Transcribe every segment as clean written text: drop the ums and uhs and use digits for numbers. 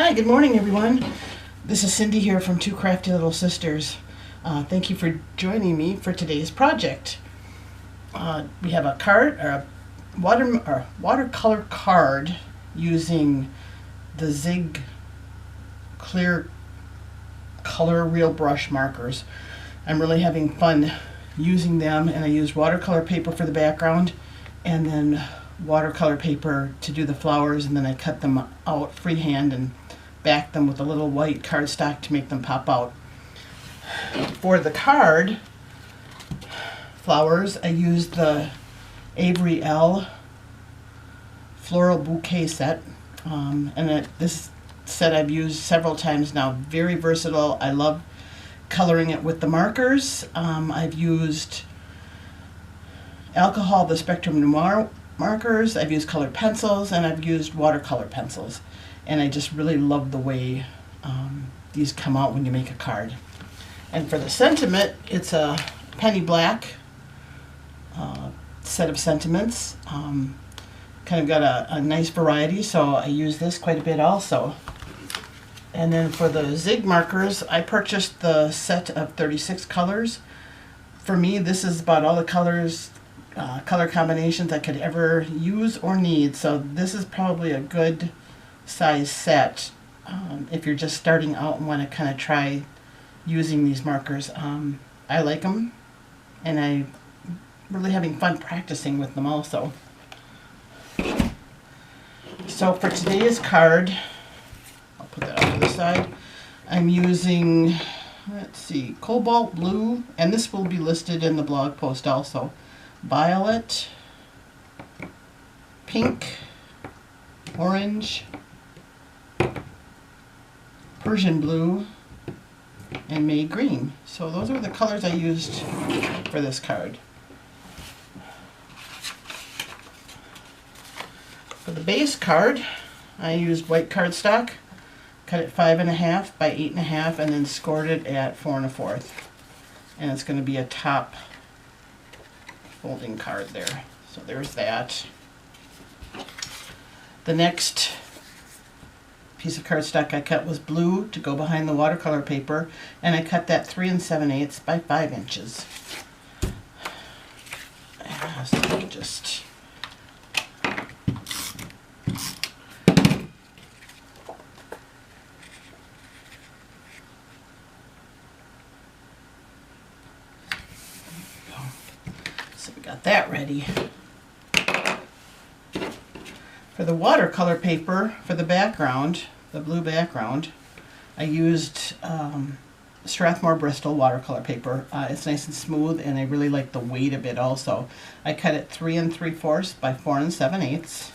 Hi, good morning everyone. This is Cindy here from Two Crafty Little Sisters. Thank you for joining me for today's project. We have a card, or a watercolor card using the Zig clear color real brush markers. I'm really having fun using them, and I used watercolor paper for the background and then watercolor paper to do the flowers, and then I cut them out freehand and backed them with a little white cardstock to make them pop out. For the card flowers, I used the Avery Elle floral bouquet set, this set I've used several times now. Very versatile. I love coloring it with the markers. I've used alcohol, the Spectrum Noir markers, I've used colored pencils, and I've used watercolor pencils. And I just really love the way these come out when you make a card. And for the sentiment, it's a penny black set of sentiments. Kind of got a nice variety, so I use this quite a bit also. And then for the Zig markers, I purchased the set of 36 colors. For me, this is about all the colors, color combinations I could ever use or need. So this is probably a good size set if you're just starting out and want to kind of try using these markers. I like them, and I'm really having fun practicing with them also. So for today's card, I'll put that off to the side. I'm using, let's see, cobalt blue, and this will be listed in the blog post also. Violet, pink, orange, Persian blue, and May green. So those are the colors I used for this card. For the base card, I used white cardstock, cut it 5.5 by 8.5, and then scored it at 4 1/4. And it's going to be a top folding card there. So there's that. The next piece of cardstock I cut was blue to go behind the watercolor paper, and I cut that 3 7/8 by 5 inches. So I just so we got that ready. For the watercolor paper, for the background, the blue background, I used Strathmore Bristol watercolor paper. It's nice and smooth, and I really like the weight of it also. I cut it 3 3/4 by 4 7/8.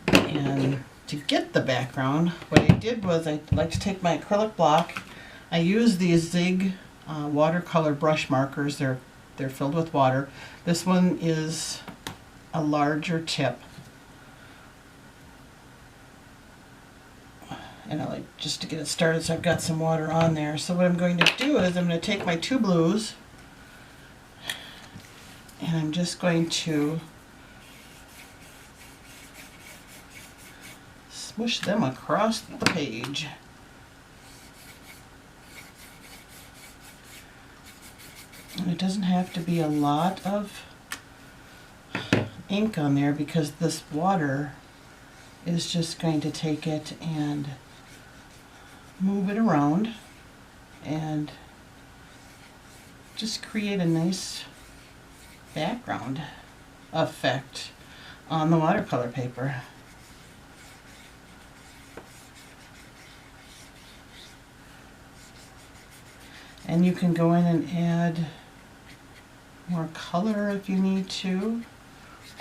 And to get the background, what I did was I like to take my acrylic block. I use these Zig watercolor brush markers. They're filled with water. This one is a larger tip, and I like just to get it started, so I've got some water on there. So what I'm going to do is I'm going to take my two blues, and I'm just going to smush them across the page. And it doesn't have to be a lot of ink on there, because this water is just going to take it and move it around and just create a nice background effect on the watercolor paper. And you can go in and add more color if you need to,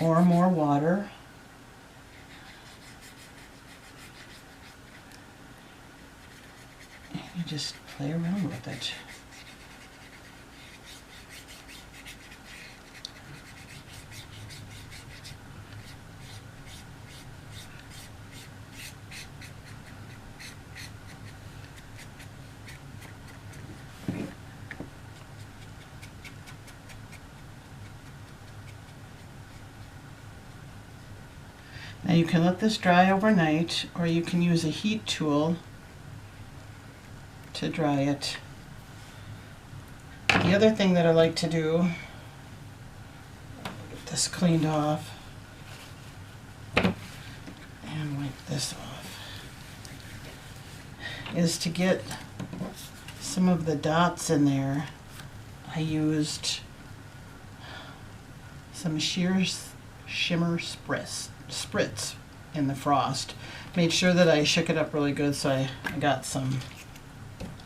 or more water. And you just play around with it. Now you can let this dry overnight, or you can use a heat tool to dry it. The other thing that I like to do, get this cleaned off and wipe this off, is to get some of the dots in there. I used some shimmer spritz in the frost. Made sure that I shook it up really good, so I got some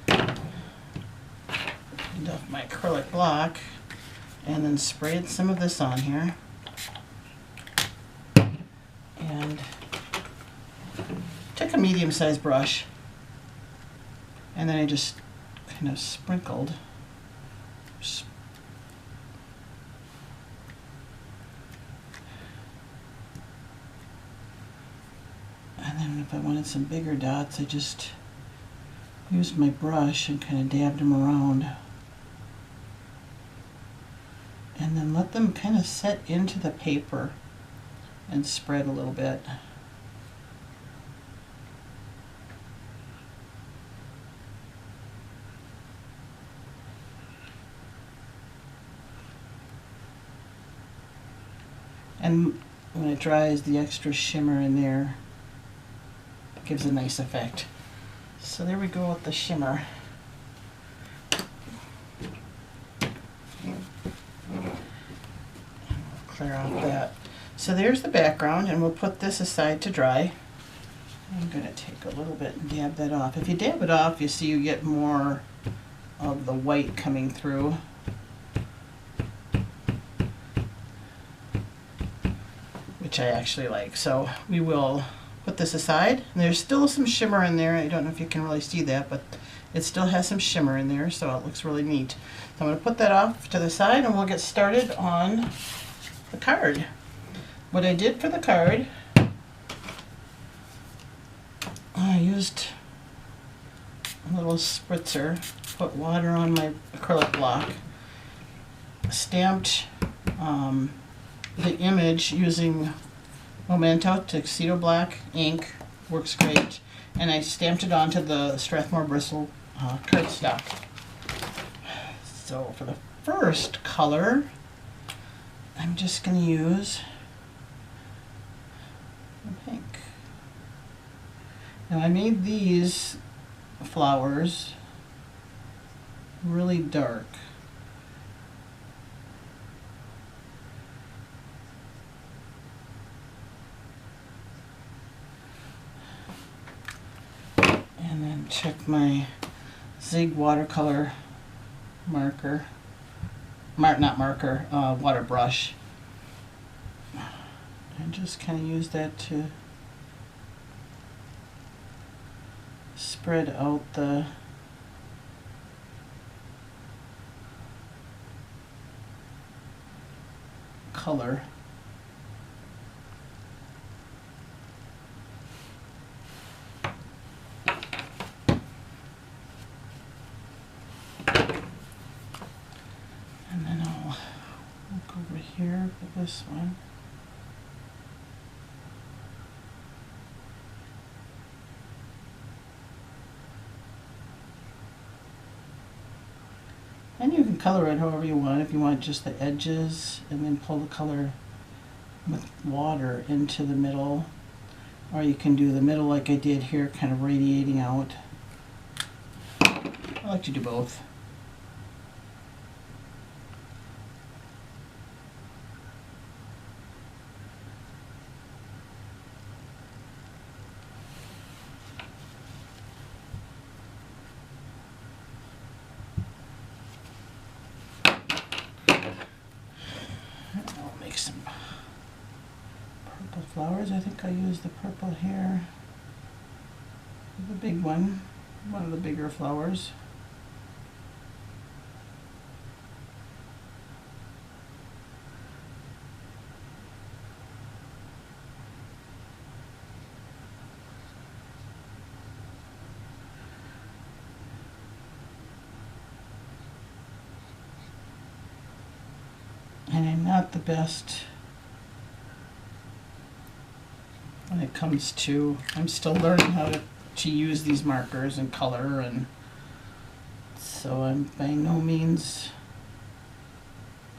of my acrylic block, and then sprayed some of this on here, and took a medium-sized brush, and then I just kind of sprinkled and then if I wanted some bigger dots, I just used my brush and kind of dabbed them around, and then let them kind of set into the paper and spread a little bit. And when it dries, the extra shimmer in there gives a nice effect. So there we go with the shimmer. Clear off that. So there's the background, and we'll put this aside to dry. I'm going to take a little bit and dab that off. If you dab it off, you see you get more of the white coming through. Which I actually like. So we will put this aside. And there's still some shimmer in there. I don't know if you can really see that, but it still has some shimmer in there, so it looks really neat. So I'm going to put that off to the side, and we'll get started on the card. What I did for the card, I used a little spritzer, put water on my acrylic block, stamped the image using Memento Tuxedo Black ink, works great, and I stamped it onto the Strathmore Bristle cardstock. So for the first color, I'm just going to use the pink. Now I made these flowers really dark. And then check my Zig watercolor marker, water brush. And just kind of use that to spread out the color. And then I'll look over here for this one. And you can color it however you want. If you want just the edges, and then pull the color with water into the middle. Or you can do the middle like I did here, kind of radiating out. I like to do both. Some purple flowers. I think I'll use the purple here. The big one of the bigger flowers. And I'm not the best when it comes to, I'm still learning how to use these markers and color, and so I'm by no means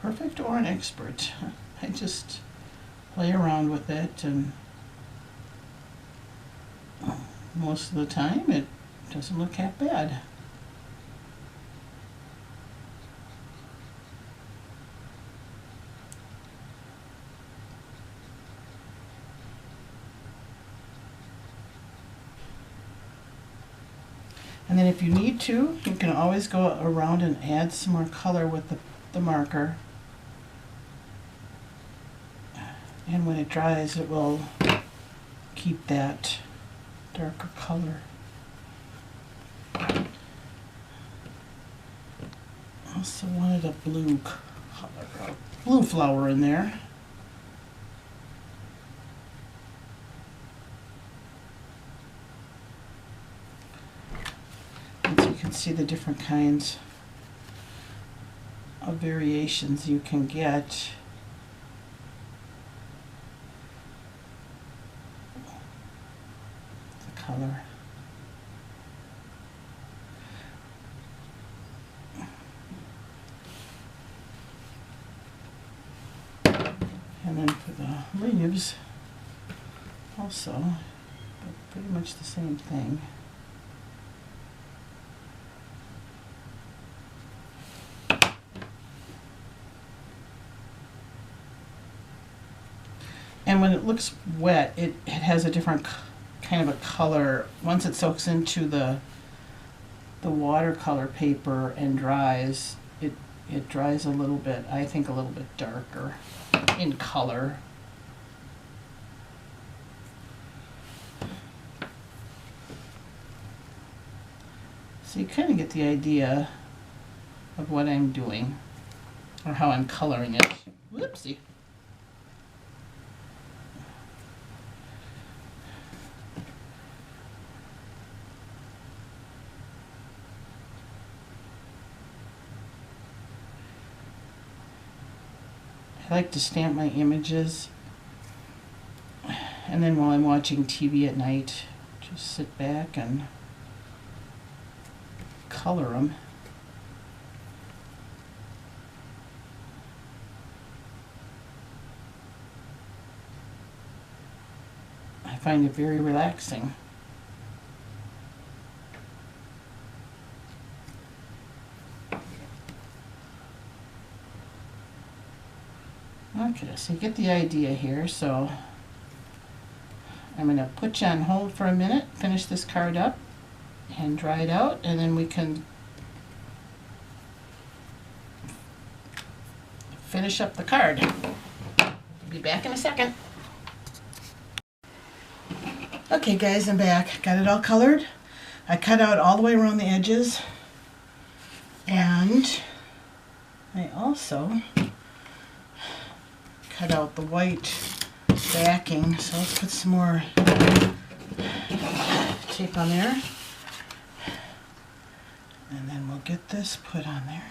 perfect or an expert. I just play around with it, and most of the time it doesn't look half bad. And then if you need to, you can always go around and add some more color with the marker. And when it dries, it will keep that darker color. Also wanted a blue color, a blue flower in there. And so you can see the different kinds of variations you can get. The color. And then for the leaves, also, pretty much the same thing. And when it looks wet, it has a different kind of a color. Once it soaks into the watercolor paper and dries, it dries a little bit, I think a little bit darker in color. So you kind of get the idea of what I'm doing, or how I'm coloring it. Whoopsie. I like to stamp my images, and then while I'm watching TV at night, just sit back and color them. I find it very relaxing. Okay, so you get the idea here, so I'm going to put you on hold for a minute, finish this card up, and dry it out, and then we can finish up the card. Be back in a second. Okay guys, I'm back. Got it all colored. I cut out all the way around the edges, and I also cut out the white backing, so let's put some more tape on there, and then we'll get this put on there.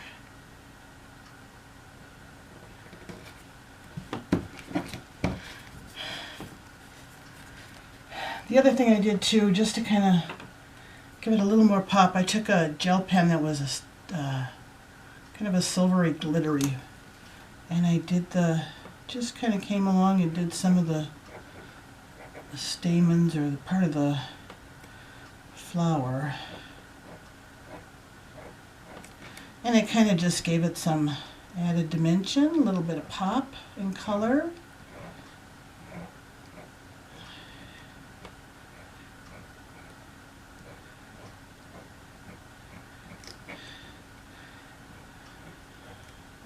The other thing I did too, just to kind of give it a little more pop, I took a gel pen that was a kind of a silvery glittery, and I did just kind of came along and did some of the stamens, or the part of the flower, and it kind of just gave it some added dimension, a little bit of pop and color.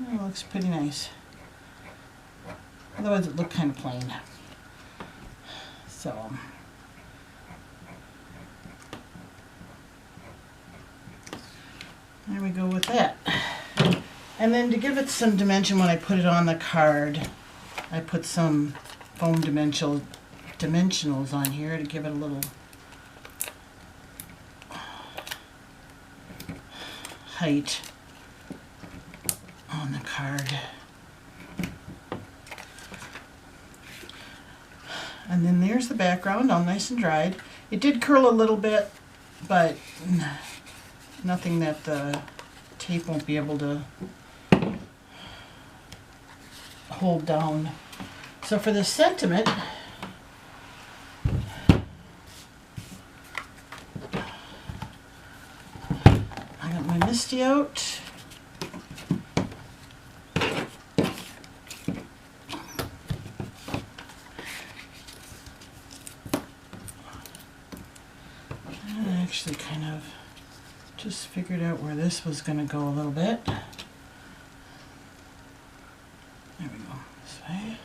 It looks pretty nice. Otherwise it looked kind of plain. So there we go with that. And then to give it some dimension, when I put it on the card, I put some foam dimensionals on here to give it a little height on the card. And then there's the background, all nice and dried. It did curl a little bit, but nothing that the tape won't be able to hold down. So for the sentiment, I got my Misty out. I actually kind of just figured out where this was going to go a little bit. There we go, this way.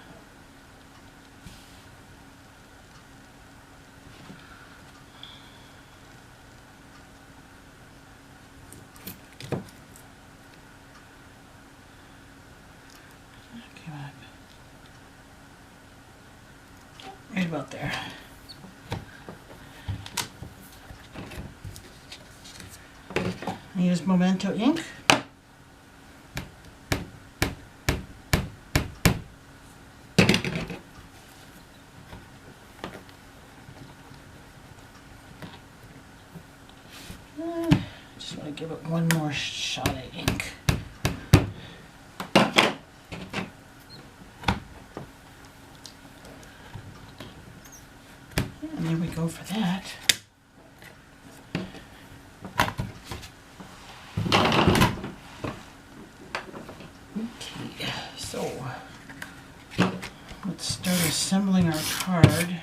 Right about there. I use Memento ink. Just want to give it one more shot of ink. And there we go for that. Okay, so let's start assembling our card.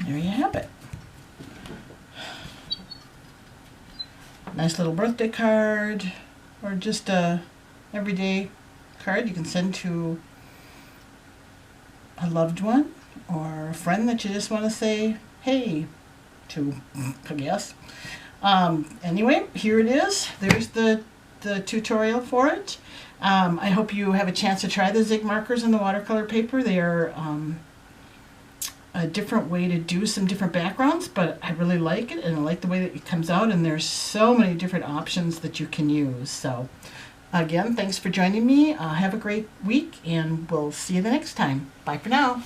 There you have it. Nice little birthday card, or just a everyday card you can send to a loved one or a friend that you just want to say hey to, I guess. Anyway, here it is. There's the tutorial for it. I hope you have a chance to try the Zig markers and the watercolor paper. They are a different way to do some different backgrounds, but I really like it, and I like the way that it comes out, and there's so many different options that you can use. So again, thanks for joining me. Have a great week, and we'll see you the next time. Bye for now.